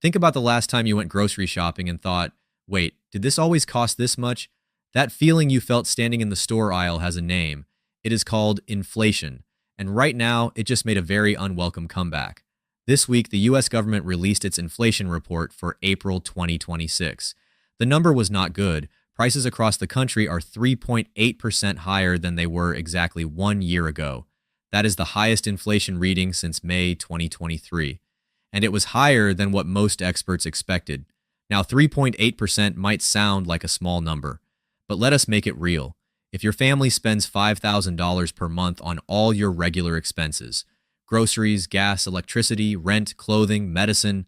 Think about the last time you went grocery shopping and thought, wait, did this always cost this much? That feeling you felt standing in the store aisle has a name. It is called inflation. And right now, it just made a very unwelcome comeback. This week, the US government released its inflation report for April 2026. The number was not good. Prices across the country are 3.8% higher than they were exactly 1 year ago. That is the highest inflation reading since May 2023. And it was higher than what most experts expected. Now, 3.8% might sound like a small number, but let us make it real. If your family spends $5,000 per month on all your regular expenses, groceries, gas, electricity, rent, clothing, medicine,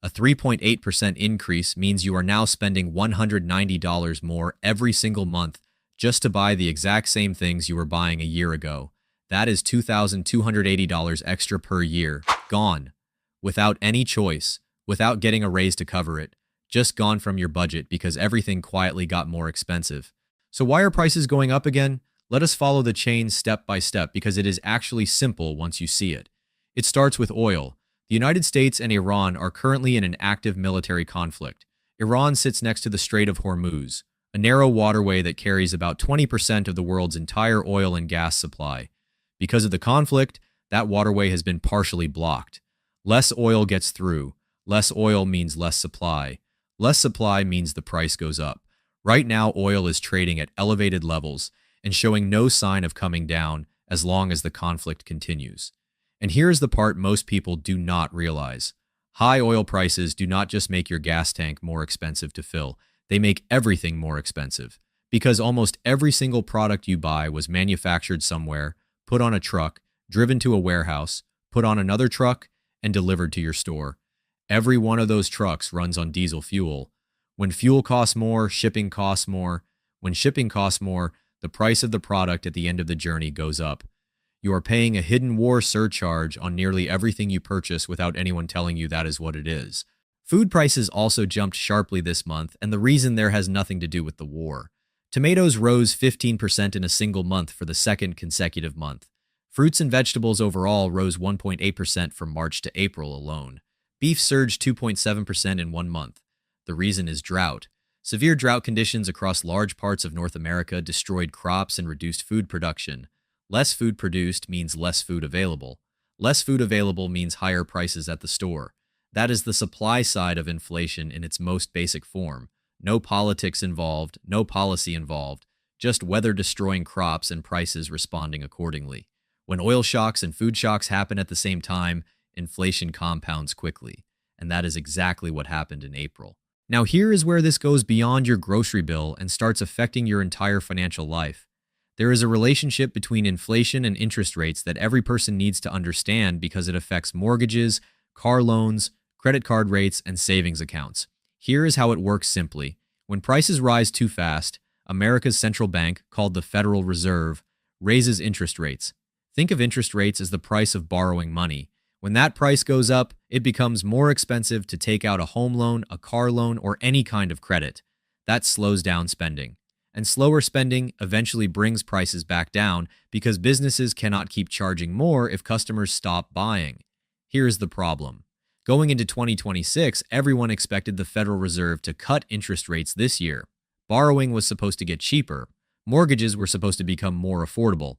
a 3.8% increase means you are now spending $190 more every single month just to buy the exact same things you were buying a year ago. That is $2,280 extra per year, gone, without any choice, without getting a raise to cover it, just gone from your budget because everything quietly got more expensive. So why are prices going up again? Let us follow the chain step by step because it is actually simple once you see it. It starts with oil. The United States and Iran are currently in an active military conflict. Iran sits next to the Strait of Hormuz, a narrow waterway that carries about 20% of the world's entire oil and gas supply. Because of the conflict, that waterway has been partially blocked. Less oil gets through. Less oil means less supply. Less supply means the price goes up. Right now, oil is trading at elevated levels and showing no sign of coming down as long as the conflict continues. And here's the part most people do not realize. High oil prices do not just make your gas tank more expensive to fill, they make everything more expensive. Because almost every single product you buy was manufactured somewhere, put on a truck, driven to a warehouse, put on another truck, and delivered to your store. Every one of those trucks runs on diesel fuel. When fuel costs more, shipping costs more. When shipping costs more, the price of the product at the end of the journey goes up. You are paying a hidden war surcharge on nearly everything you purchase without anyone telling you that is what it is. Food prices also jumped sharply this month, and the reason there has nothing to do with the war. Tomatoes rose 15% in a single month for the second consecutive month. Fruits and vegetables overall rose 1.8% from March to April alone. Beef surged 2.7% in 1 month. The reason is drought. Severe drought conditions across large parts of North America destroyed crops and reduced food production. Less food produced means less food available. Less food available means higher prices at the store. That is the supply side of inflation in its most basic form. No politics involved, no policy involved, just weather-destroying crops and prices responding accordingly. When oil shocks and food shocks happen at the same time, inflation compounds quickly. And that is exactly what happened in April. Now here is where this goes beyond your grocery bill and starts affecting your entire financial life. There is a relationship between inflation and interest rates that every person needs to understand because it affects mortgages, car loans, credit card rates, and savings accounts. Here is how it works simply. When prices rise too fast, America's central bank, called the Federal Reserve, raises interest rates. Think of interest rates as the price of borrowing money. When that price goes up, it becomes more expensive to take out a home loan, a car loan, or any kind of credit. That slows down spending. And slower spending eventually brings prices back down because businesses cannot keep charging more if customers stop buying. Here's the problem. Going into 2026, everyone expected the Federal Reserve to cut interest rates this year. Borrowing was supposed to get cheaper. Mortgages were supposed to become more affordable.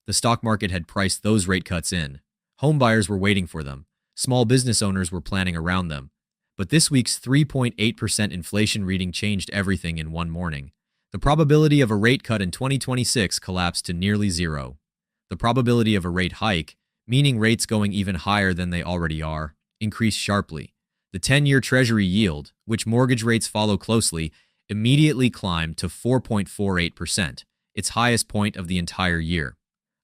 The stock market had priced those rate cuts in. Home buyers were waiting for them. Small business owners were planning around them. But this week's 3.8% inflation reading changed everything in one morning. The probability of a rate cut in 2026 collapsed to nearly zero. The probability of a rate hike, meaning rates going even higher than they already are, increased sharply. The 10-year Treasury yield, which mortgage rates follow closely, immediately climbed to 4.48%, its highest point of the entire year.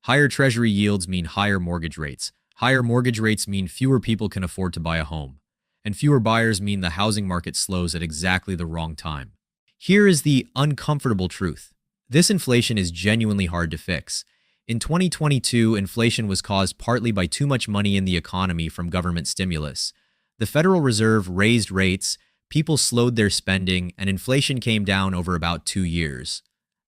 Higher Treasury yields mean higher mortgage rates. Higher mortgage rates mean fewer people can afford to buy a home. And fewer buyers mean the housing market slows at exactly the wrong time. Here is the uncomfortable truth. This inflation is genuinely hard to fix. In 2022, inflation was caused partly by too much money in the economy from government stimulus. The Federal Reserve raised rates, people slowed their spending, and inflation came down over about 2 years.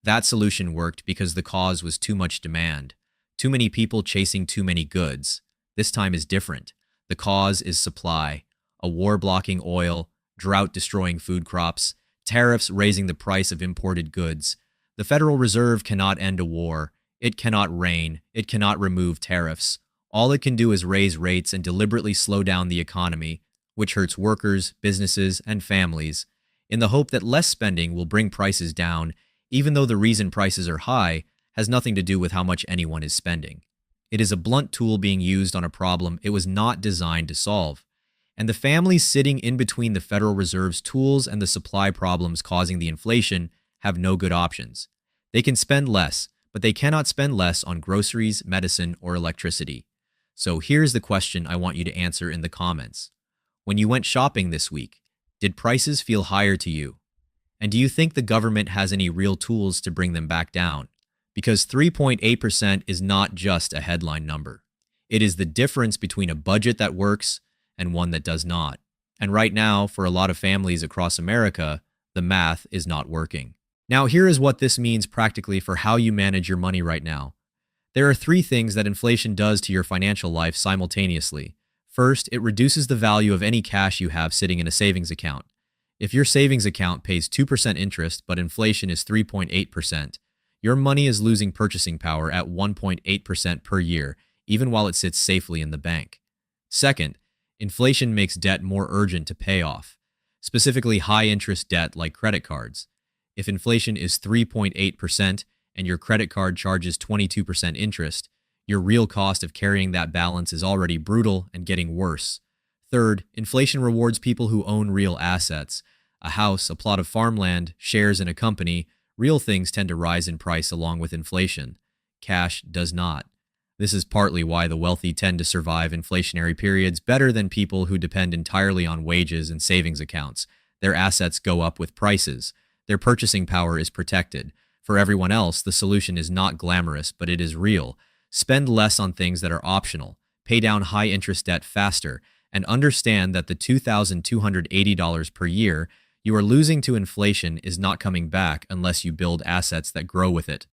That solution worked because the cause was too much demand. Too many people chasing too many goods. This time is different. The cause is supply. a war blocking oil, drought destroying food crops, tariffs raising the price of imported goods. The Federal Reserve cannot end a war. It cannot reign. It cannot remove tariffs. All it can do is raise rates and deliberately slow down the economy, which hurts workers, businesses, and families, in the hope that less spending will bring prices down, even though the reason prices are high has nothing to do with how much anyone is spending. It is a blunt tool being used on a problem it was not designed to solve. And the families sitting in between the Federal Reserve's tools and the supply problems causing the inflation have no good options. They can spend less, but they cannot spend less on groceries, medicine, or electricity. So here's the question I want you to answer in the comments. When you went shopping this week, did prices feel higher to you? And do you think the government has any real tools to bring them back down? Because 3.8% is not just a headline number. It is the difference between a budget that works and one that does not. And right now, for a lot of families across America, the math is not working. Now, here is what this means practically for how you manage your money right now. There are three things that inflation does to your financial life simultaneously. First, it reduces the value of any cash you have sitting in a savings account. If your savings account pays 2% interest, but inflation is 3.8%, your money is losing purchasing power at 1.8% per year, even while it sits safely in the bank. Second, inflation makes debt more urgent to pay off, specifically high-interest debt like credit cards. If inflation is 3.8% and your credit card charges 22% interest, your real cost of carrying that balance is already brutal and getting worse. Third, inflation rewards people who own real assets. A house, a plot of farmland, shares in a company. Real things tend to rise in price along with inflation. Cash does not. This is partly why the wealthy tend to survive inflationary periods better than people who depend entirely on wages and savings accounts. Their assets go up with prices. Their purchasing power is protected. For everyone else, the solution is not glamorous, but it is real. Spend less on things that are optional. Pay down high-interest debt faster. And understand that the $2,280 per year you are losing to inflation is not coming back unless you build assets that grow with it.